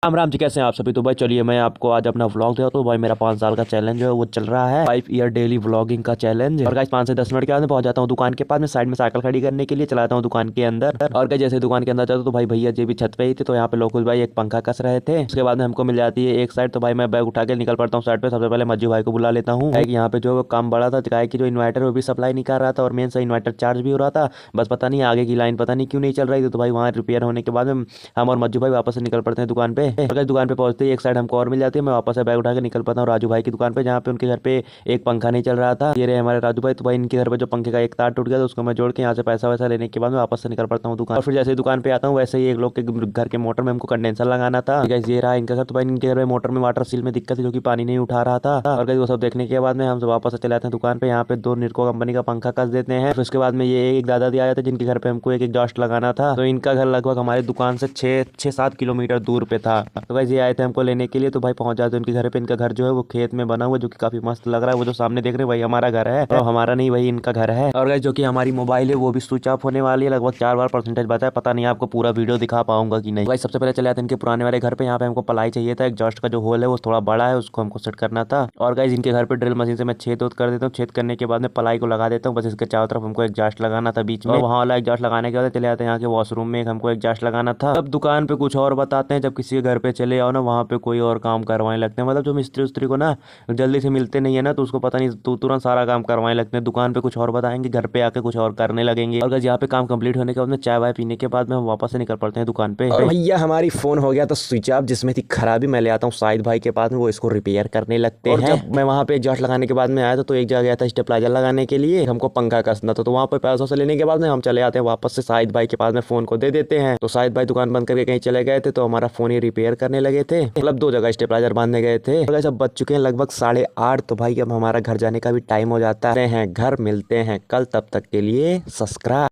राम राम जी, कैसे हैं आप सभी। तो भाई चलिए मैं आपको आज अपना व्लॉग देता हूँ। भाई मेरा 5 साल का चैलेंज है वो चल रहा है, 5 ईयर डेली व्लॉगिंग का चैलेंज। और गाइस 5 से 10 मिनट के बाद में पहुंच जाता हूँ दुकान के पास में, साइड में साइकिल खड़ी करने के लिए चलाता हूँ दुकान के अंदर। और गाइस जैसे दुकान के अंदर जाता हूँ तो भाई भैया जी भी छत पे ही थे, तो यहाँ पे लोकुल भाई एक पंखा कस रहे थे। उसके बाद में हमको मिल जाती है एक साइड, तो भाई मैं बैग उठा के निकल पड़ता हूँ साइड पे। सबसे पहले मज्जू भाई को बुला लेता हूँ। यहाँ पे जो काम बड़ा था, क्या है कि जो इन्वर्टर वो भी सप्लाई नहीं कर रहा था और मेन से इन्वर्टर चार्ज भी हो रहा था, बस पता नहीं आगे की लाइन पता नहीं क्यों नहीं चल रही थी। तो भाई वहाँ रिपेयर होने के बाद में हम और मज्जू भाई वापस से निकल पड़ते हैं दुकान पे। अगर दुकान पे पहुंचते ही एक साइड हमको और मिल जाती है, मैं वापस से बैग उठा के निकल पाता हूँ राजू भाई की दुकान पे, जहाँ पे उनके घर पे एक पंखा नहीं चल रहा था। ये रहे हमारे राजू भाई। तो भाई इनके घर पे जो पंखे का एक तार टूट गया, तो उसको मैं जोड़ के यहाँ से पैसा वैसा लेने के बाद मैं वापस से निकल पड़ता हूँ दुकान। और फिर जैसे ही दुकान पे आता हूँ वैसे ही एक लोग के घर के मोटर में हमको कंडेंसर लगाना था। गाइस ये रहा इनका घर। तो भाई इनके घर में मोटर में वाटर सील में दिक्कत है, जो कि पानी नहीं उठा रहा था। और गाइस वो सब देखने के बाद में हम वापस से चले आते हैं दुकान पे। यहाँ पे 2 निर्को कंपनी का पंखा कस देते हैं। फिर उसके बाद में ये एक दादाजी आ जाते हैं जिनके घर पे हमको एक एग्जॉस्ट लगाना था। तो इनका घर लगभग हमारे दुकान से 6-7 किलोमीटर दूर पे था। तो गाइस ये आए थे हमको लेने के लिए। तो भाई पहुंच जाते हैं उनके घर पे। इनका घर जो है वो खेत में बना हुआ, जो कि काफी मस्त लग रहा है। वो जो सामने देख रहे हैं वही हमारा घर है, और हमारा नहीं वही इनका घर है। और गाइस जो कि हमारी मोबाइल है वो भी स्विच ऑफ होने वाली है, लगभग 4 बार परसेंटेज बचा है। पता नहीं आपको पूरा वीडियो दिखा पाऊंगा कि नहीं। गाइस सबसे पहले चले आते हैं इनके पुराने वाले घर पे। यहाँ पे हमको पलाई चाहिए था, एग्जॉस्ट का जो होल है वो थोड़ा बड़ा है, उसको हमको सेट करना था। और गाइस इनके घर पे ड्रिल मशीन से मैं छेद कर देता हूँ। छेद करने के बाद में पलाई को लगा देता हूँ। बस इसके चारों तरफ हमको एग्जॉस्ट लगाना था बीच में। वहाँ वाला एग्जॉस्ट लगाने के बाद चले आते हैं यहाँ के वॉशरूम में, हमको एग्जॉस्ट लगाना था। अब दुकान पे कुछ और बताते हैं। जब किसी के घर पे चले आओ ना, वहाँ पे कोई और काम करवाने लगते हैं। मतलब जो मिस्त्री उस्त्री को ना जल्दी से मिलते नहीं है ना, तो उसको पता नहीं तो तुरंत सारा काम करवाने लगते हैं। दुकान पे कुछ और बताएंगे, घर पे आके कुछ और करने लगेंगे। और यहाँ पे काम कंप्लीट होने के बाद में चाय वाय पीने के बाद में हम वापस से निकल पड़ते हैं दुकान पे। और भैया हमारी फोन हो गया तो स्विच ऑफ, जिसमें थी खराबी। मैं ले आता हूँ शाहिद भाई के पास में, वो इसको रिपेयर करने लगते हैं। जब मैं वहाँ पे एग्जॉस्ट लगाने के बाद में आया था, तो एक जगह गया था स्टेबलाइजर लगाने के लिए, हमको पंखा कसना था। तो वहाँ पे पैसों से लेने के बाद में हम चले आते हैं वापस से शाहिद भाई के पास में, फोन को दे देते हैं। तो शाहिद भाई दुकान बंद करके कहीं चले गए थे, तो हमारा फोन ही रिपेयर करने लगे थे। मतलब 2 जगह स्टेबलाइजर बांधने गए थे। तो सब बच चुके हैं लगभग 8:30। तो भाई अब हमारा घर जाने का भी टाइम हो जाता है। घर मिलते हैं कल, तब तक के लिए सब्सक्राइब।